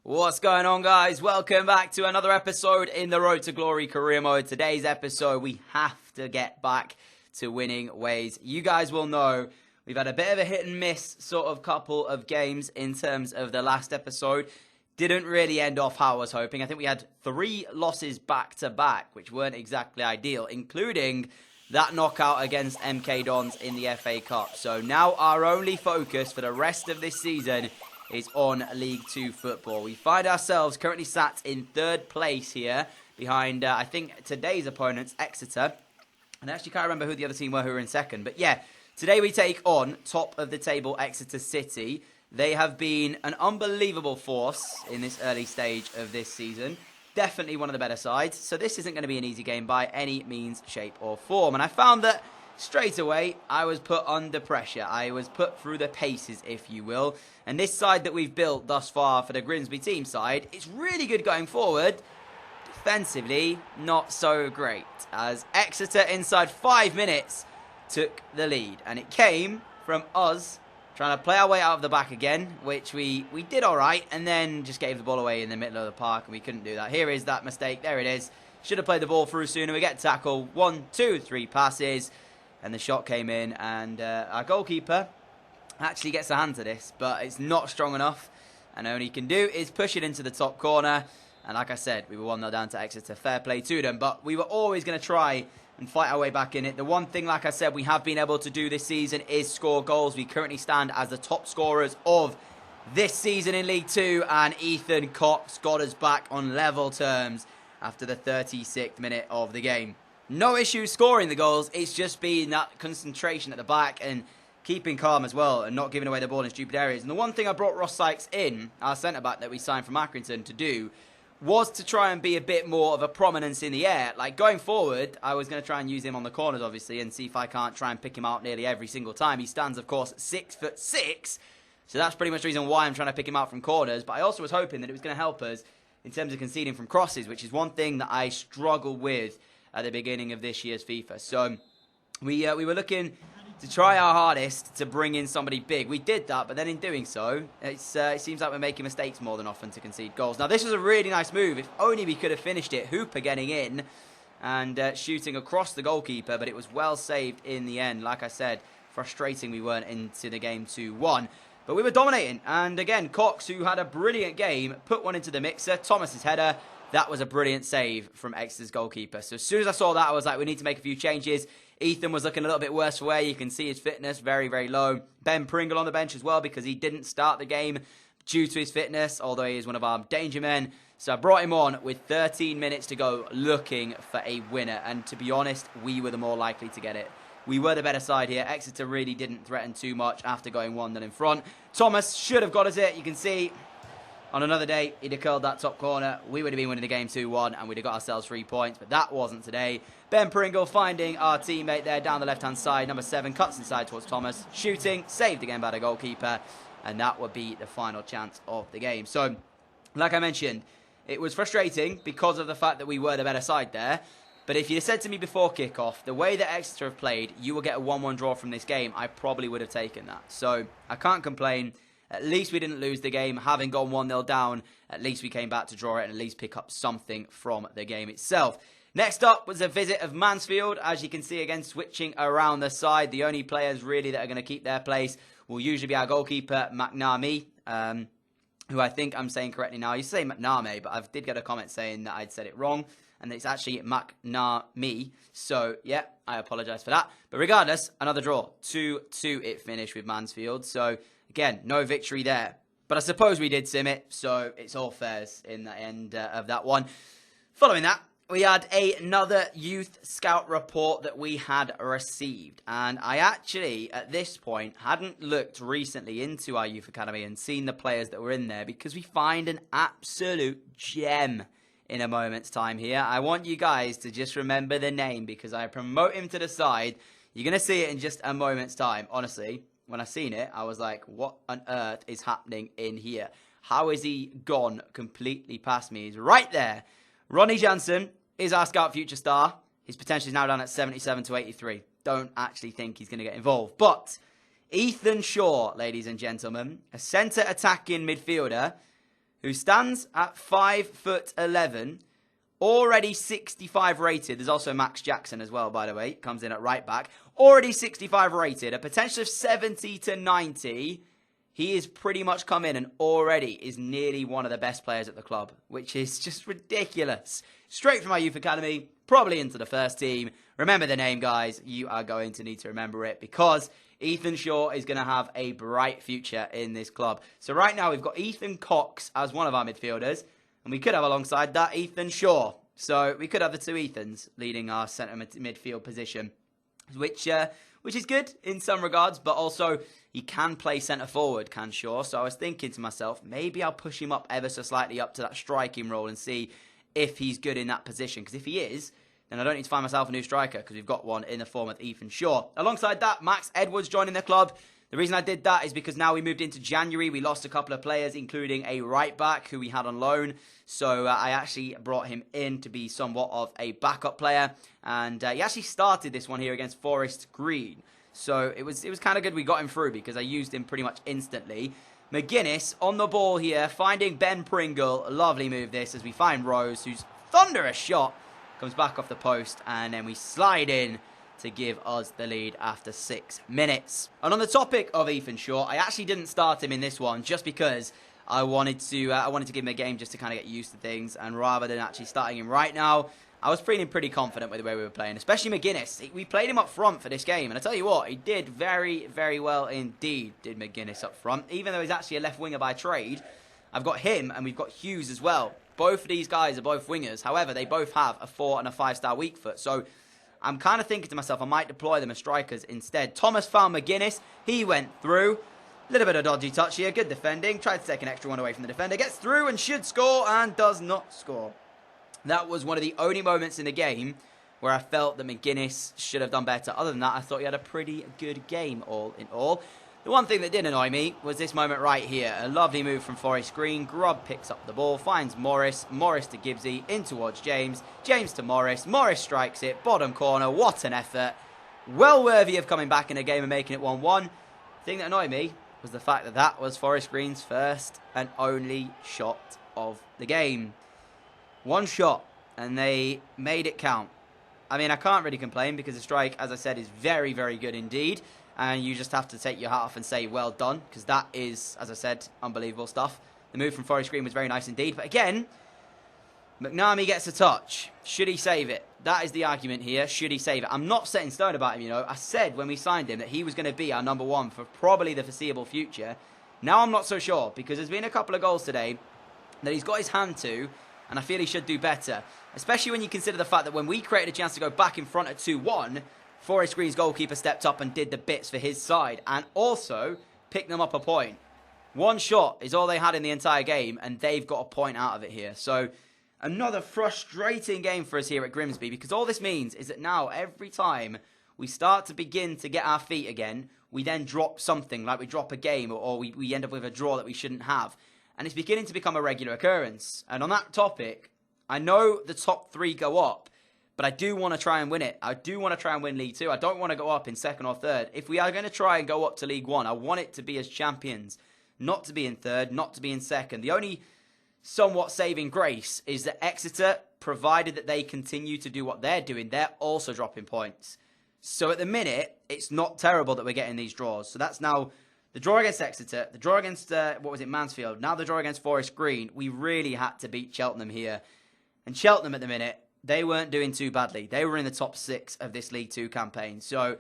What's going on, guys? Welcome back to another episode in the Road to Glory career mode. Today's episode, we have to get back to winning ways. You guys will know we've had a bit of a hit and miss sort of couple of games in terms of the last episode. Didn't really end off how I was hoping. I think we had 3 losses back to back, which weren't exactly ideal, including that knockout against MK Dons in the FA Cup. So now our only focus for the rest of this season is on League 2 football. We find ourselves currently sat in 3rd place here behind, I think, today's opponents, Exeter. And I actually can't remember who the other team were who were in 2nd. But yeah, today we take on top of the table Exeter City. They have been an unbelievable force in this early stage of this season. Definitely one of the better sides. So this isn't going to be an easy game by any means, shape or form. And I found that straight away, I was put under pressure. I was put through the paces, if you will. And this side that we've built thus far for the Grimsby team side, it's really good going forward. Defensively, not so great. As Exeter, inside 5 minutes, took the lead. And it came from us trying to play our way out of the back again, which we did all right, and then just gave the ball away in the middle of the park, and we couldn't do that. Here is that mistake. There it is. Should have played the ball through sooner. We get tackled. 1, 2, 3 passes. And the shot came in, and our goalkeeper actually gets a hand to this, but it's not strong enough. And all he can do is push it into the top corner. And like I said, we were 1-0 down to Exeter. Fair play to them. But we were always going to try and fight our way back in it. The one thing, like I said, we have been able to do this season is score goals. We currently stand as the top scorers of this season in League 2. And Ethan Cox got us back on level terms after the 36th minute of the game. No issue scoring the goals. It's just been that concentration at the back and keeping calm as well and not giving away the ball in stupid areas. And the one thing I brought Ross Sykes in, our centre-back that we signed from Accrington, to do was to try and be a bit more of a prominence in the air. Like going forward, I was going to try and use him on the corners, obviously, and see if I can't try and pick him out nearly every single time. He stands, of course, 6'6", so that's pretty much the reason why I'm trying to pick him out from corners. But I also was hoping that it was going to help us in terms of conceding from crosses, which is one thing that I struggle with at the beginning of this year's FIFA. So we were looking to try our hardest to bring in somebody big. We did that, but then in doing so, it seems like we're making mistakes more than often to concede goals. Now, this was a really nice move. If only we could have finished it. Hooper getting in and shooting across the goalkeeper, but it was well saved in the end. Like I said, frustrating we weren't into the game 2-1. But we were dominating. And again, Cox, who had a brilliant game, put one into the mixer. Thomas's header. That was a brilliant save from Exeter's goalkeeper. So as soon as I saw that, I was like, we need to make a few changes. Ethan was looking a little bit worse for wear. You can see his fitness very, very low. Ben Pringle on the bench as well because he didn't start the game due to his fitness, although he is one of our danger men. So I brought him on with 13 minutes to go looking for a winner. And to be honest, we were the more likely to get it. We were the better side here. Exeter really didn't threaten too much after going 1-0 in front. Thomas should have got us it. You can see on another day, he'd have curled that top corner. We would have been winning the game 2-1, and we'd have got ourselves 3 points. But that wasn't today. Ben Pringle finding our teammate there down the left-hand side. Number 7 cuts inside towards Thomas. Shooting, saved again by the goalkeeper. And that would be the final chance of the game. So, like I mentioned, it was frustrating because of the fact that we were the better side there. But if you'd said to me before kickoff, the way that Exeter have played, you will get a 1-1 draw from this game, I probably would have taken that. So, I can't complain. At least we didn't lose the game. Having gone 1-0 down, at least we came back to draw it and at least pick up something from the game itself. Next up was a visit of Mansfield. As you can see, again, switching around the side. The only players really that are going to keep their place will usually be our goalkeeper, McNamee, who I think I'm saying correctly now. You say McNamee, but I did get a comment saying that I'd said it wrong, and it's actually McNamee. So, yeah, I apologise for that. But regardless, another draw. 2-2 it finished with Mansfield. So, again, no victory there. But I suppose we did sim it, so it's all fairs in the end of that one. Following that, we had another youth scout report that we had received. And I actually, at this point, hadn't looked recently into our youth academy and seen the players that were in there because we find an absolute gem in a moment's time here. I want you guys to just remember the name because I promote him to the side. You're going to see it in just a moment's time, honestly. When I seen it, I was like, what on earth is happening in here? How is he gone completely past me? He's right there. Ronnie Jansen is our scout future star. His potential is now down at 77 to 83. Don't actually think he's going to get involved. But Ethan Shaw, ladies and gentlemen, a centre attacking midfielder who stands at 5'11", already 65 rated. There's also Max Jackson as well, by the way, comes in at right back. Already 65 rated, a potential of 70 to 90. He is pretty much come in and already is nearly one of the best players at the club, which is just ridiculous. Straight from our youth academy, probably into the first team. Remember the name, guys. You are going to need to remember it because Ethan Shaw is going to have a bright future in this club. So right now we've got Ethan Cox as one of our midfielders, and we could have alongside that Ethan Shaw. So we could have the two Ethans leading our centre midfield position, which is good in some regards, but also he can play centre forward, can Shaw. So I was thinking to myself, maybe I'll push him up ever so slightly up to that striking role and see if he's good in that position. Because if he is, then I don't need to find myself a new striker because we've got one in the form of Ethan Shaw. Alongside that, Max Edwards joining the club. The reason I did that is because now we moved into January. We lost a couple of players, including a right back who we had on loan. So I actually brought him in to be somewhat of a backup player. And he actually started this one here against Forest Green. So it was kind of good we got him through because I used him pretty much instantly. McGuinness on the ball here, finding Ben Pringle. A lovely move this as we find Rose, whose thunderous shot comes back off the post. And then we slide in to give us the lead after 6 minutes. And on the topic of Ethan Shaw, I actually didn't start him in this one just because I wanted to give him a game just to kind of get used to things. And rather than actually starting him right now, I was feeling pretty confident with the way we were playing, especially McGuinness. We played him up front for this game, and I tell you what, he did very, very well indeed, did McGuinness up front. Even though he's actually a left winger by trade, I've got him, and we've got Hughes as well. Both of these guys are both wingers. However, they both have a 4 and a 5-star weak foot, so I'm kind of thinking to myself, I might deploy them as strikers instead. Thomas found McGuinness. He went through. A little bit of dodgy touch here. Good defending. Tried to take an extra one away from the defender. Gets through and should score and does not score. That was one of the only moments in the game where I felt that McGuinness should have done better. Other than that, I thought he had a pretty good game all in all. The one thing that did annoy me was this moment right here. A lovely move from Forest Green. Grubb picks up the ball, finds Morris. Morris to Gibbsy, in towards James. James to Morris. Morris strikes it. Bottom corner. What an effort. Well worthy of coming back in a game and making it 1-1. The thing that annoyed me was the fact that that was Forest Green's first and only shot of the game. One shot, and they made it count. I mean, I can't really complain because the strike, as I said, is very, very good indeed. And you just have to take your hat off and say, well done, because that is, as I said, unbelievable stuff. The move from Forest Green was very nice indeed. But again, McNamee gets a touch. Should he save it? That is the argument here. Should he save it? I'm not set in stone about him, you know. I said when we signed him that he was going to be our number one for probably the foreseeable future. Now I'm not so sure, because there's been a couple of goals today that he's got his hand to, and I feel he should do better. Especially when you consider the fact that when we created a chance to go back in front at 2-1, Forest Green's goalkeeper stepped up and did the bits for his side. And also picked them up a point. One shot is all they had in the entire game, and they've got a point out of it here. So another frustrating game for us here at Grimsby, because all this means is that now every time we start to begin to get our feet again, we then drop something, like we drop a game, or we end up with a draw that we shouldn't have. And it's beginning to become a regular occurrence. And on that topic, I know the top 3 go up, but I do want to try and win it. I do want to try and win League 2. I don't want to go up in 2nd or 3rd. If we are going to try and go up to League 1, I want it to be as champions, not to be in 3rd, not to be in 2nd. The only somewhat saving grace is that Exeter, provided that they continue to do what they're doing, they're also dropping points. So at the minute, it's not terrible that we're getting these draws. So that's now the draw against Exeter, the draw against, Mansfield, now the draw against Forest Green. We really had to beat Cheltenham here. And Cheltenham at the minute, they weren't doing too badly. They were in the top 6 of this League 2 campaign. So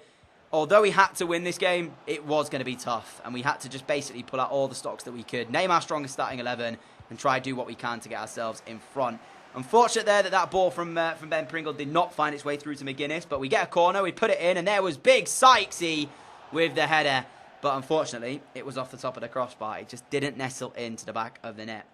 although we had to win this game, it was going to be tough. And we had to just basically pull out all the stocks that we could, name our strongest starting 11, and try to do what we can to get ourselves in front. Unfortunate there that ball from Ben Pringle did not find its way through to McGuinness, but we get a corner, we put it in, and there was Big Sykesy with the header. But unfortunately, it was off the top of the crossbar. It just didn't nestle into the back of the net.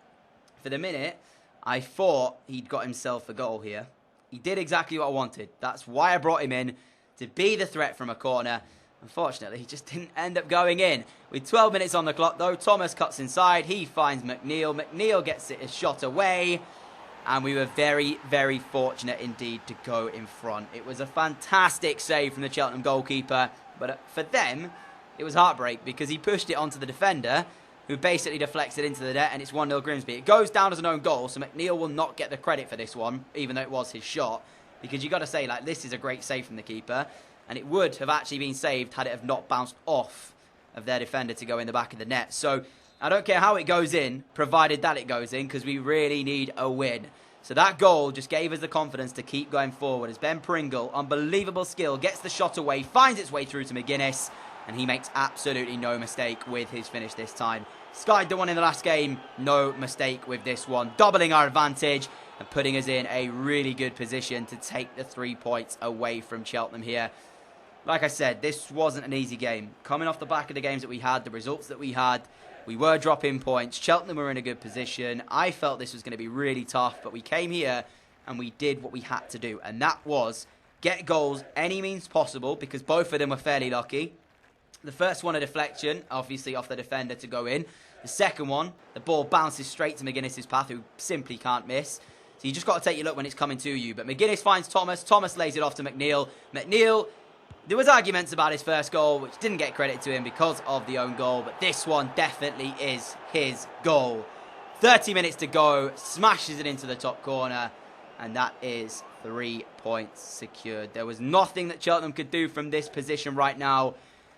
For the minute, I thought he'd got himself a goal here. He did exactly what I wanted. That's why I brought him in, to be the threat from a corner. Unfortunately, he just didn't end up going in. With 12 minutes on the clock, though, Thomas cuts inside. He finds McNeil. McNeil gets it a shot away. And we were very, very fortunate indeed to go in front. It was a fantastic save from the Cheltenham goalkeeper. But for them, it was heartbreak because he pushed it onto the defender. who basically deflects it into the net, and it's 1-0 Grimsby. It goes down as an own goal, so McNeil will not get the credit for this one, even though it was his shot, because you got to say, like, this is a great save from the keeper, and it would have actually been saved had it have not bounced off of their defender to go in the back of the net. So I don't care how it goes in, provided that it goes in, because we really need a win. So that goal just gave us the confidence to keep going forward as Ben Pringle, unbelievable skill, gets the shot away, finds its way through to McGuinness, and he makes absolutely no mistake with his finish this time. Skied the one in the last game, no mistake with this one, doubling our advantage and putting us in a really good position to take the 3 points away from Cheltenham here. Like I said, this wasn't an easy game. Coming off the back of the games that we had, the results that we had, we were dropping points. Cheltenham were in a good position. I felt this was going to be really tough, but we came here and we did what we had to do, and that was get goals any means possible, because both of them were fairly lucky. The first one, a deflection, obviously off the defender to go in. The second one, the ball bounces straight to McGuinness' path, who simply can't miss. So you just got to take your look when it's coming to you. But McGuinness finds Thomas. Thomas lays it off to McNeil. McNeil, there was arguments about his first goal, which didn't get credit to him because of the own goal. But this one definitely is his goal. 30 minutes to go. Smashes it into the top corner. And that is 3 points secured. There was nothing that Cheltenham could do from this position right now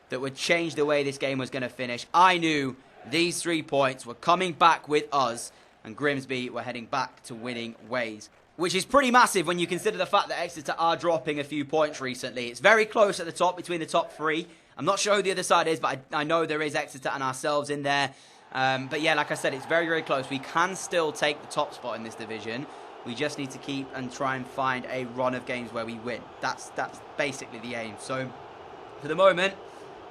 that would change the way this game was going to finish. I knew these 3 points were coming back with us, and Grimsby were heading back to winning ways, which is pretty massive when you consider the fact that Exeter are dropping a few points recently. It's very close at the top between the top 3. I'm not sure who the other side is, but I know there is Exeter and ourselves in there. But yeah, like I said, it's very, very close. We can still take the top spot in this division. We just need to keep and try and find a run of games where we win. That's basically the aim. So for the moment,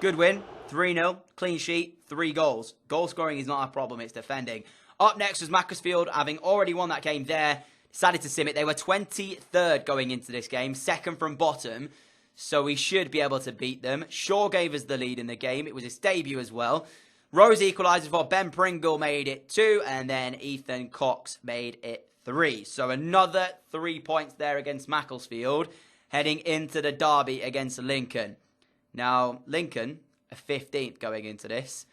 good win, 3-0, clean sheet, 3 goals. Goal scoring is not our problem, it's defending. Up next was Macclesfield, having already won that game there, decided to sim it. They were 23rd going into this game, second from bottom, so we should be able to beat them. Shaw gave us the lead in the game. It was his debut as well. Rose equalises for Ben Pringle, made it 2, and then Ethan Cox made it 3. So another 3 points there against Macclesfield, heading into the derby against Lincoln. Now, Lincoln are 15th going into this.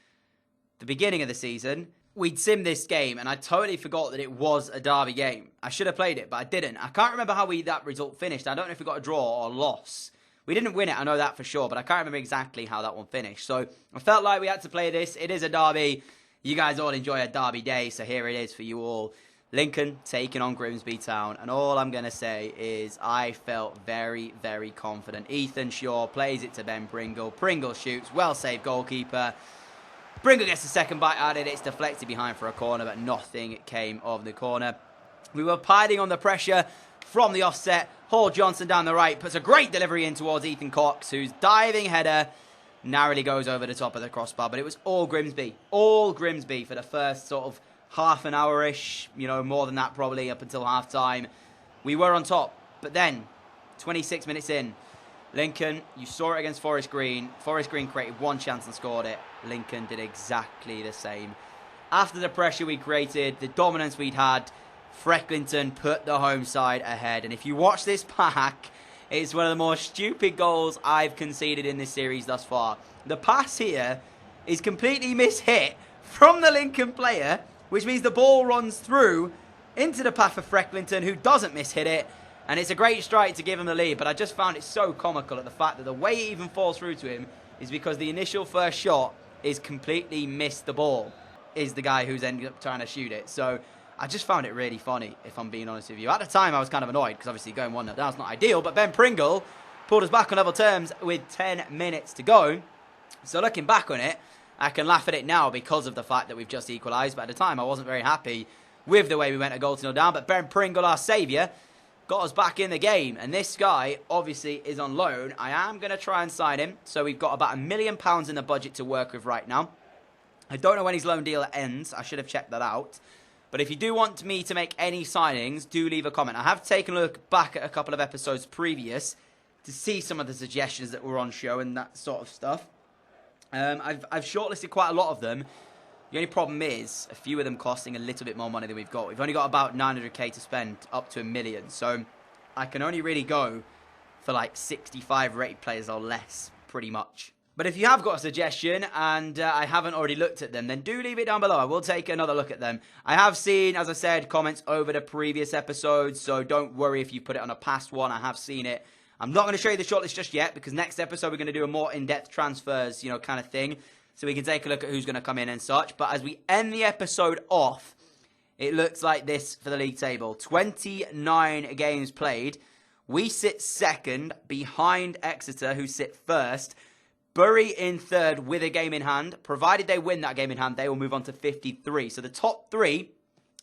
The beginning of the season, we'd sim this game, and I totally forgot that it was a derby game. I should have played it, but I didn't. I can't remember how that result finished. I don't know if we got a draw or a loss. We didn't win it, I know that for sure, but I can't remember exactly how that one finished. So I felt like we had to play this. It is a derby. You guys all enjoy a derby day, so here it is for you all. Lincoln taking on Grimsby Town, and all I'm going to say is I felt very, very confident. Ethan Shaw plays it to Ben Pringle. Pringle shoots, well saved goalkeeper. Pringle gets the second bite at it. It's deflected behind for a corner, but nothing came of the corner. We were piling on the pressure from the offset. Hall Johnson down the right puts a great delivery in towards Ethan Cox, whose diving header narrowly goes over the top of the crossbar, but it was all Grimsby. All Grimsby for the first sort of half an hour-ish, you know, more than that probably, up until half-time. We were on top, but then, 26 minutes in, Lincoln, you saw it against Forest Green. Forest Green created one chance and scored it. Lincoln did exactly the same. After the pressure we created, the dominance we'd had, Frecklington put the home side ahead. And if you watch this back, it's one of the more stupid goals I've conceded in this series thus far. The pass here is completely mishit from the Lincoln player, which means the ball runs through into the path of Frecklington, who doesn't mishit it. And it's a great strike to give him the lead, but I just found it so comical at the fact that the way it even falls through to him is because the initial first shot is completely missed the ball, is the guy who's ended up trying to shoot it. So I just found it really funny, if I'm being honest with you. At the time, I was kind of annoyed, because obviously going 1-0 down is not ideal, but Ben Pringle pulled us back on level terms with 10 minutes to go. So looking back on it, I can laugh at it now because of the fact that we've just equalised, but at the time I wasn't very happy with the way we went a goal to 0 down. But Ben Pringle, our saviour, got us back in the game, and this guy obviously is on loan. I am going to try and sign him, so we've got about £1 million in the budget to work with right now. I don't know when his loan deal ends. I should have checked that out. But if you do want me to make any signings, do leave a comment. I have taken a look back at a couple of episodes previous to see some of the suggestions that were on show and that sort of stuff. I've shortlisted quite a lot of them. The only problem is a few of them costing a little bit more money than we've got. We've only got about 900k to spend, up to $1 million. So I can only really go for like 65 rated players or less, pretty much. But if you have got a suggestion and I haven't already looked at them, then do leave it down below. I will take another look at them. I have seen, as I said, comments over the previous episodes, so don't worry if you put it on a past one. I have seen it. I'm not going to show you the shortlist just yet, because next episode we're going to do a more in-depth transfers, kind of thing, so we can take a look at who's going to come in and such. But as we end the episode off, it looks like this for the league table. 29 games played. We sit second, behind Exeter, who sit first. Bury in third with a game in hand. Provided they win that game in hand, they will move on to 53. So the top three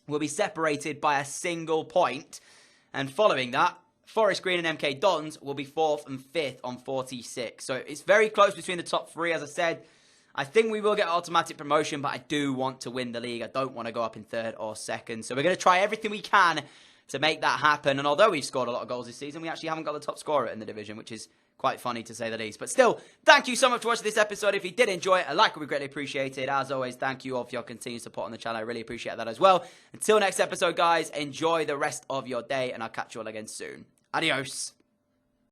will be separated by a single point. And following that, Forest Green and MK Dons will be 4th and 5th on 46. So it's very close between the top three. As I said, I think we will get automatic promotion, but I do want to win the league. I don't want to go up in 3rd or 2nd. So we're going to try everything we can to make that happen. And although we've scored a lot of goals this season, we actually haven't got the top scorer in the division, which is quite funny to say the least. But still, thank you so much for watching this episode. If you did enjoy it, a like would be greatly appreciated. As always, thank you all for your continued support on the channel. I really appreciate that as well. Until next episode, guys, enjoy the rest of your day, and I'll catch you all again soon. Adios.